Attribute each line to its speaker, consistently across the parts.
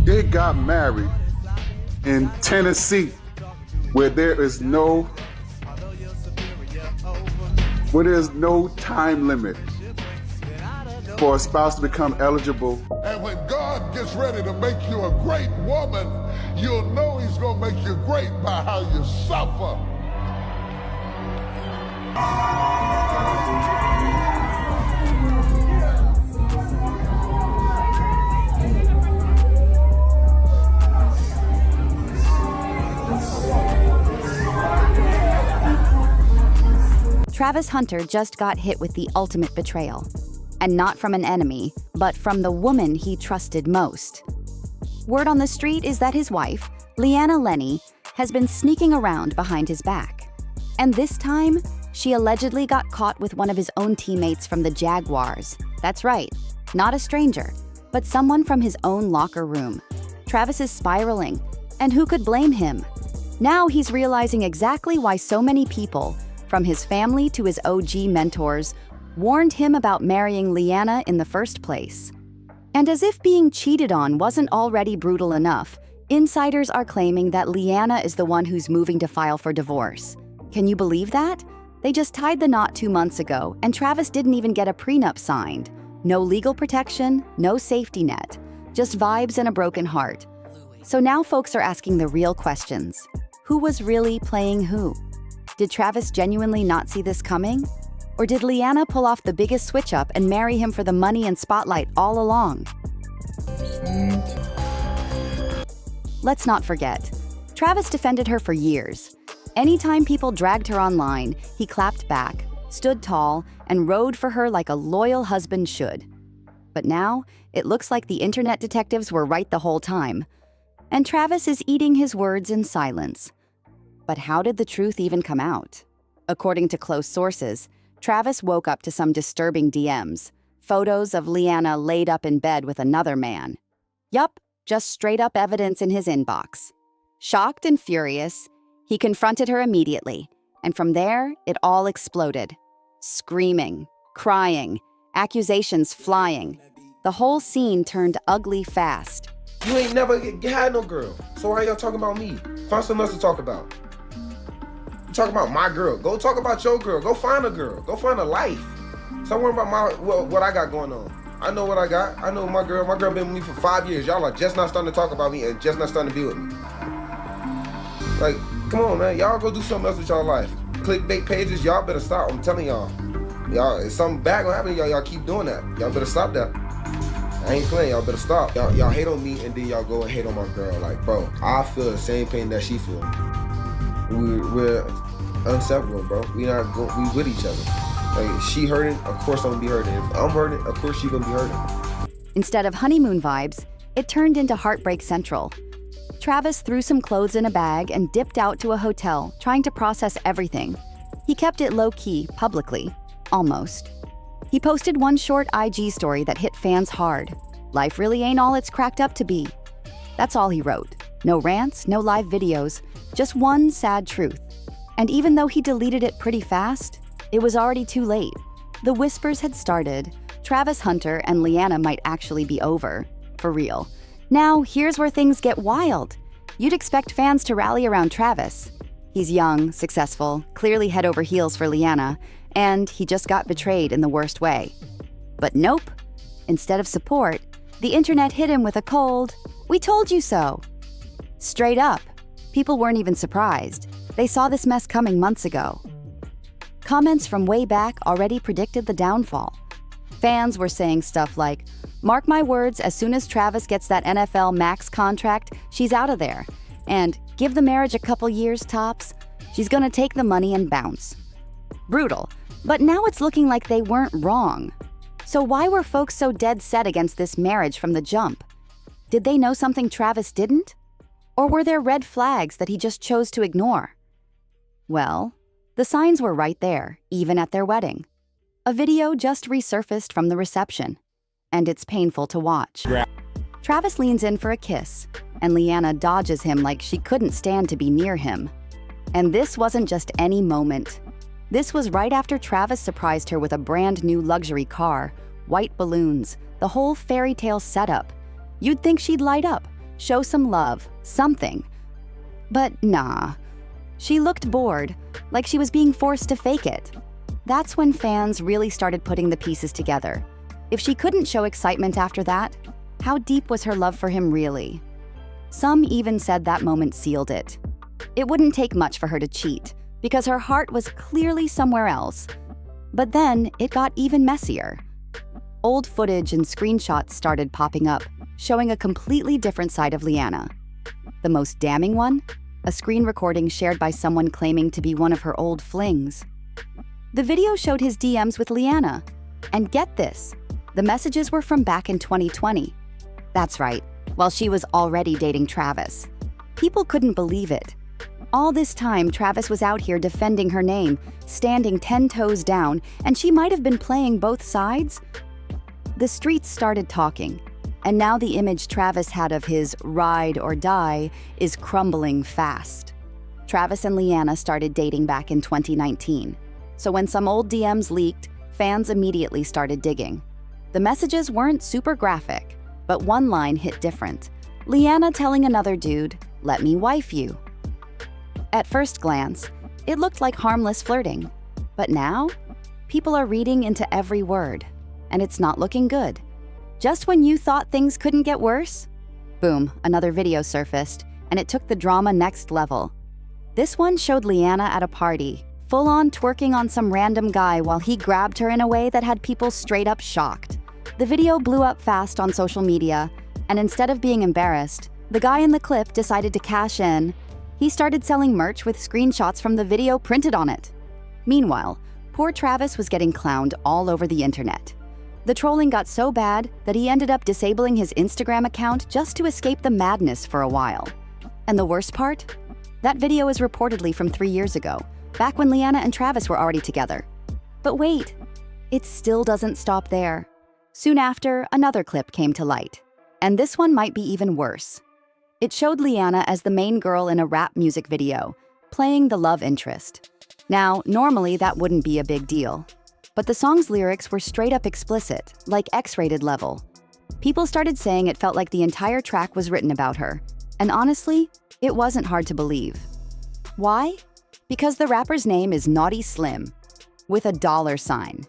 Speaker 1: They got married in Tennessee, where there's no time limit for a spouse to become eligible.
Speaker 2: And when God gets ready to make you a great woman, you'll know he's gonna make you great by how you suffer.
Speaker 3: Travis Hunter just got hit with the ultimate betrayal. And not from an enemy, but from the woman he trusted most. Word on the street is that his wife, Leanna Lenny, has been sneaking around behind his back. And this time, she allegedly got caught with one of his own teammates from the Jaguars. That's right, not a stranger, but someone from his own locker room. Travis is spiraling, and who could blame him? Now he's realizing exactly why so many people, from his family to his OG mentors, warned him about marrying Leanna in the first place. And as if being cheated on wasn't already brutal enough, insiders are claiming that Leanna is the one who's moving to file for divorce. Can you believe that? They just tied the knot 2 months ago, and Travis didn't even get a prenup signed. No legal protection, no safety net, just vibes and a broken heart. So now folks are asking the real questions. Who was really playing who? Did Travis genuinely not see this coming? Or did Leanna pull off the biggest switch-up and marry him for the money and spotlight all along? Let's not forget, Travis defended her for years. Anytime people dragged her online, he clapped back, stood tall, and rode for her like a loyal husband should. But now, it looks like the internet detectives were right the whole time. And Travis is eating his words in silence. But how did the truth even come out? According to close sources, Travis woke up to some disturbing DMs, photos of Leanna laid up in bed with another man. Yup, just straight-up evidence in his inbox. Shocked and furious, he confronted her immediately, and from there, it all exploded. Screaming, crying, accusations flying. The whole scene turned ugly fast.
Speaker 4: You ain't never had no girl, so why y'all talking about me? Find something else to talk about. Talk about my girl. Go talk about your girl. Go find a girl. Go find a life. Stop worrying about what I got going on. I know what I got. I know my girl. My girl been with me for 5 years. Y'all are just not starting to talk about me and just not starting to be with me. Like, come on, man. Y'all go do something else with y'all life. Clickbait pages, y'all better stop. I'm telling y'all. Y'all, if something bad gonna happen to y'all, y'all keep doing that. Y'all better stop that. I ain't playing. Y'all better stop. Y'all hate on me and then y'all go and hate on my girl. Like, bro, I feel the same pain that she feel. We're inseparable, bro. We with each other. Like, she hurting, of course I'm gonna be hurting. If I'm hurting, of course she gonna be hurting.
Speaker 3: Instead of honeymoon vibes, it turned into Heartbreak Central. Travis threw some clothes in a bag and dipped out to a hotel, trying to process everything. He kept it low-key, publicly. Almost. He posted one short IG story that hit fans hard. Life really ain't all it's cracked up to be. That's all he wrote. No rants, no live videos, just one sad truth. And even though he deleted it pretty fast, it was already too late. The whispers had started. Travis Hunter and Leanna might actually be over. For real. Now, here's where things get wild. You'd expect fans to rally around Travis. He's young, successful, clearly head over heels for Leanna, and he just got betrayed in the worst way. But nope. Instead of support, the internet hit him with a cold, "We told you so." Straight up. People weren't even surprised. They saw this mess coming months ago. Comments from way back already predicted the downfall. Fans were saying stuff like, "Mark my words, as soon as Travis gets that NFL max contract, she's out of there. And give the marriage a couple years tops, she's gonna take the money and bounce." Brutal, but now it's looking like they weren't wrong. So why were folks so dead set against this marriage from the jump? Did they know something Travis didn't? Or were there red flags that he just chose to ignore? Well, the signs were right there, even at their wedding. A video just resurfaced from the reception, and it's painful to watch. Travis leans in for a kiss, and Leanna dodges him like she couldn't stand to be near him. And this wasn't just any moment. This was right after Travis surprised her with a brand new luxury car, white balloons, the whole fairy tale setup. You'd think she'd light up, show some love, something. But nah. She looked bored, like she was being forced to fake it. That's when fans really started putting the pieces together. If she couldn't show excitement after that, how deep was her love for him really? Some even said that moment sealed it. It wouldn't take much for her to cheat, because her heart was clearly somewhere else. But then it got even messier. Old footage and screenshots started popping up, showing a completely different side of Liana. The most damning one? A screen recording shared by someone claiming to be one of her old flings. The video showed his DMs with Liana. And get this, the messages were from back in 2020. That's right, while she was already dating Travis. People couldn't believe it. All this time, Travis was out here defending her name, standing 10 toes down, and she might have been playing both sides? The streets started talking, and now the image Travis had of his ride or die is crumbling fast. Travis and Liana started dating back in 2019, so when some old DMs leaked, fans immediately started digging. The messages weren't super graphic, but one line hit different. Liana telling another dude, "Let me wife you." At first glance, it looked like harmless flirting. But now, people are reading into every word, and it's not looking good. Just when you thought things couldn't get worse, boom, another video surfaced, and it took the drama next level. This one showed Liana at a party, full-on twerking on some random guy while he grabbed her in a way that had people straight up shocked. The video blew up fast on social media, and instead of being embarrassed, the guy in the clip decided to cash in. He started selling merch with screenshots from the video printed on it. Meanwhile, poor Travis was getting clowned all over the internet. The trolling got so bad that he ended up disabling his Instagram account just to escape the madness for a while. And the worst part? That video is reportedly from 3 years ago, back when Liana and Travis were already together. But wait, it still doesn't stop there. Soon after, another clip came to light. And this one might be even worse. It showed Liana as the main girl in a rap music video, playing the love interest. Now, normally that wouldn't be a big deal. But the song's lyrics were straight up explicit, like X-rated level. People started saying it felt like the entire track was written about her. And honestly, it wasn't hard to believe. Why? Because the rapper's name is Naughty Slim, with a $sign.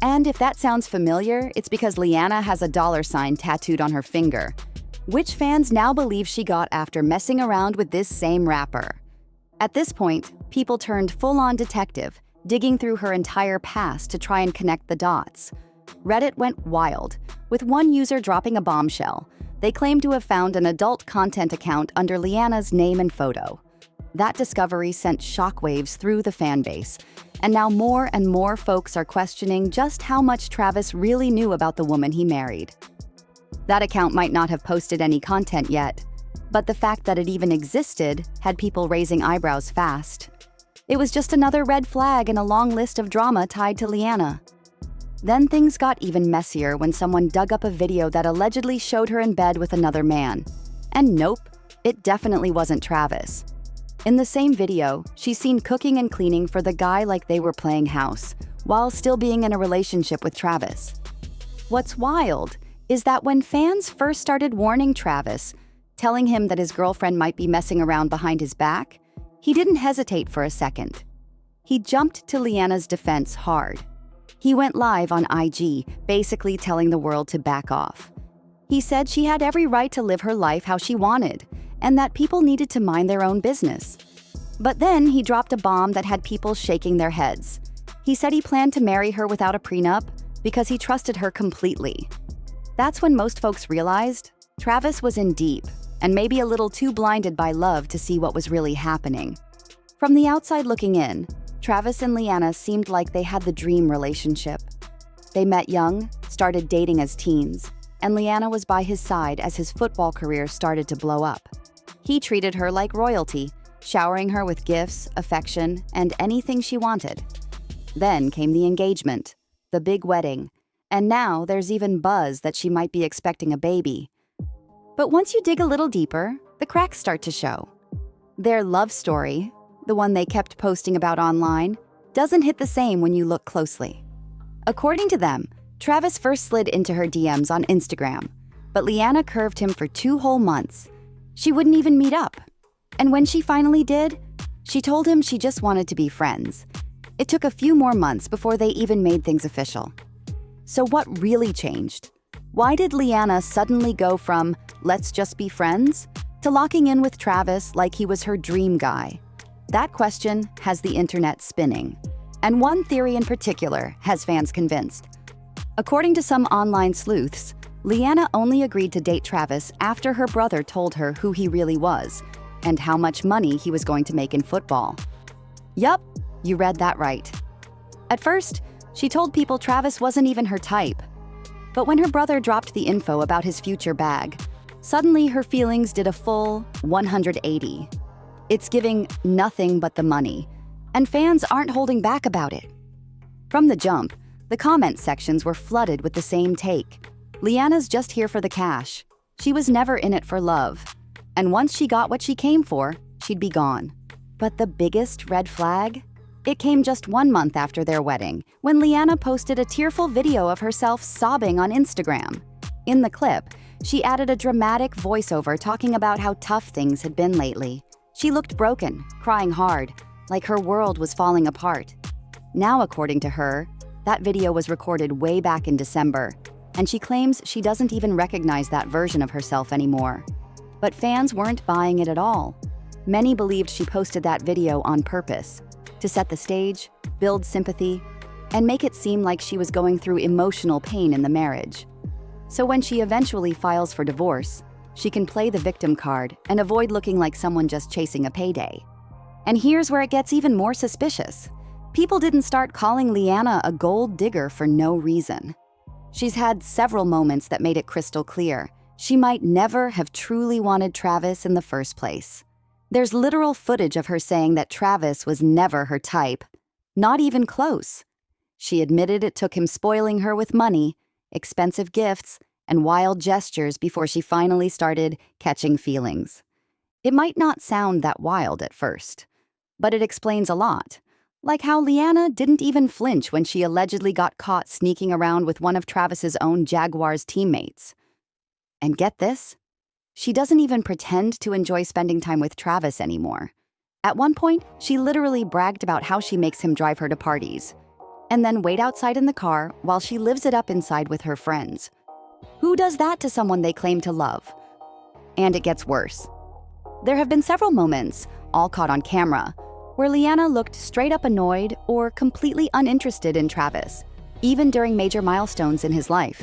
Speaker 3: And if that sounds familiar, it's because Liana has a $sign tattooed on her finger, which fans now believe she got after messing around with this same rapper. At this point, people turned full-on detective, digging through her entire past to try and connect the dots. Reddit went wild, with one user dropping a bombshell. They claimed to have found an adult content account under Liana's name and photo. That discovery sent shockwaves through the fan base, and now more and more folks are questioning just how much Travis really knew about the woman he married. That account might not have posted any content yet, but the fact that it even existed had people raising eyebrows fast. It was just another red flag in a long list of drama tied to Liana. Then things got even messier when someone dug up a video that allegedly showed her in bed with another man. And nope, it definitely wasn't Travis. In the same video, she's seen cooking and cleaning for the guy like they were playing house, while still being in a relationship with Travis. What's wild is that when fans first started warning Travis, telling him that his girlfriend might be messing around behind his back, he didn't hesitate for a second. He jumped to Liana's defense hard. He went live on IG, basically telling the world to back off. He said she had every right to live her life how she wanted, and that people needed to mind their own business. But then he dropped a bomb that had people shaking their heads. He said he planned to marry her without a prenup because he trusted her completely. That's when most folks realized Travis was in deep and maybe a little too blinded by love to see what was really happening. From the outside looking in, Travis and Liana seemed like they had the dream relationship. They met young, started dating as teens, and Liana was by his side as his football career started to blow up. He treated her like royalty, showering her with gifts, affection, and anything she wanted. Then came the engagement, the big wedding, and now there's even buzz that she might be expecting a baby. But once you dig a little deeper, the cracks start to show. Their love story, the one they kept posting about online, doesn't hit the same when you look closely. According to them, Travis first slid into her DMs on Instagram, but Liana curved him for 2 whole months, She wouldn't even meet up. And when she finally did, she told him she just wanted to be friends. It took a few more months before they even made things official. So what really changed? Why did Leanna suddenly go from "let's just be friends" to locking in with Travis like he was her dream guy? That question has the internet spinning. And one theory in particular has fans convinced. According to some online sleuths, Leanna only agreed to date Travis after her brother told her who he really was and how much money he was going to make in football. Yup, you read that right. At first, she told people Travis wasn't even her type. But when her brother dropped the info about his future bag, suddenly her feelings did a full 180. It's giving nothing but the money, and fans aren't holding back about it. From the jump, the comment sections were flooded with the same take. Leanna's just here for the cash. She was never in it for love. And once she got what she came for, she'd be gone. But the biggest red flag? It came just 1 month after their wedding, when Leanna posted a tearful video of herself sobbing on Instagram. In the clip, she added a dramatic voiceover talking about how tough things had been lately. She looked broken, crying hard, like her world was falling apart. Now, according to her, that video was recorded way back in December, and she claims she doesn't even recognize that version of herself anymore. But fans weren't buying it at all. Many believed she posted that video on purpose, to set the stage, build sympathy, and make it seem like she was going through emotional pain in the marriage. So when she eventually files for divorce, she can play the victim card and avoid looking like someone just chasing a payday. And here's where it gets even more suspicious. People didn't start calling Leanna a gold digger for no reason. She's had several moments that made it crystal clear she might never have truly wanted Travis in the first place. There's literal footage of her saying that Travis was never her type, not even close. She admitted it took him spoiling her with money, expensive gifts, and wild gestures before she finally started catching feelings. It might not sound that wild at first, but it explains a lot. Like how Leanna didn't even flinch when she allegedly got caught sneaking around with one of Travis's own Jaguars teammates. And get this? She doesn't even pretend to enjoy spending time with Travis anymore. At one point, she literally bragged about how she makes him drive her to parties, and then wait outside in the car while she lives it up inside with her friends. Who does that to someone they claim to love? And it gets worse. There have been several moments, all caught on camera, where Leanna looked straight up annoyed or completely uninterested in Travis, even during major milestones in his life.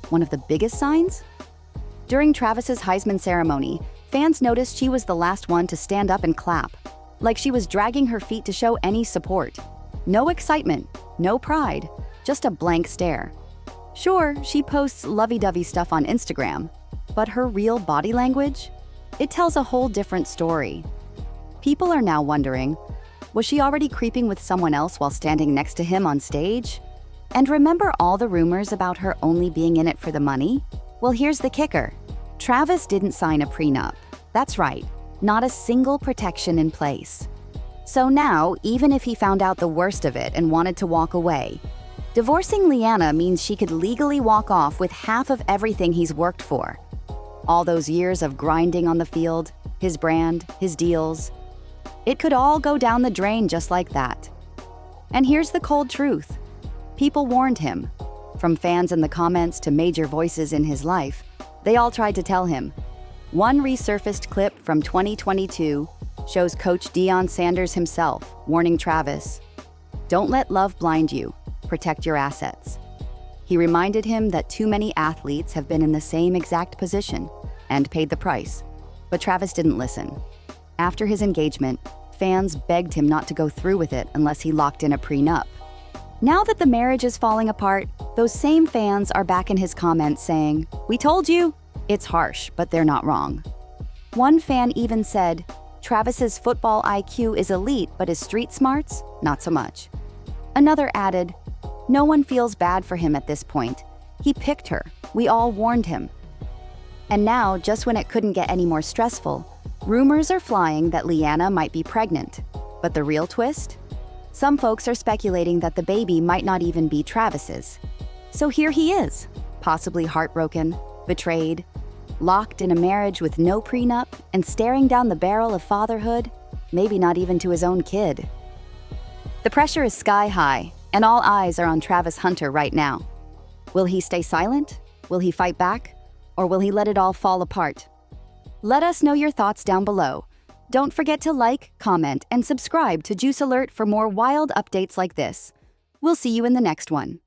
Speaker 3: One of the biggest signs? During Travis's Heisman ceremony, fans noticed she was the last one to stand up and clap, like she was dragging her feet to show any support. No excitement, no pride, just a blank stare. Sure, she posts lovey-dovey stuff on Instagram, but her real body language? It tells a whole different story. People are now wondering, was she already creeping with someone else while standing next to him on stage? And remember all the rumors about her only being in it for the money? Well, here's the kicker. Travis didn't sign a prenup. That's right, not a single protection in place. So now, even if he found out the worst of it and wanted to walk away, divorcing Leanna means she could legally walk off with half of everything he's worked for. All those years of grinding on the field, his brand, his deals. It could all go down the drain just like that. And here's the cold truth. People warned him. From fans in the comments to major voices in his life, they all tried to tell him. One resurfaced clip from 2022 shows Coach Deion Sanders himself warning Travis, "Don't let love blind you. Protect your assets." He reminded him that too many athletes have been in the same exact position and paid the price. But Travis didn't listen. After his engagement, fans begged him not to go through with it unless he locked in a prenup. Now that the marriage is falling apart, those same fans are back in his comments saying, "We told you." It's harsh, but they're not wrong. One fan even said, "Travis's football IQ is elite, but his street smarts, not so much." Another added, "No one feels bad for him at this point. He picked her. We all warned him." And now, just when it couldn't get any more stressful, rumors are flying that Leanna might be pregnant. But the real twist? Some folks are speculating that the baby might not even be Travis's. So here he is, possibly heartbroken, betrayed, locked in a marriage with no prenup and staring down the barrel of fatherhood, maybe not even to his own kid. The pressure is sky high, and all eyes are on Travis Hunter right now. Will he stay silent? Will he fight back? Or will he let it all fall apart? Let us know your thoughts down below. Don't forget to like, comment, and subscribe to Juice Alert for more wild updates like this. We'll see you in the next one.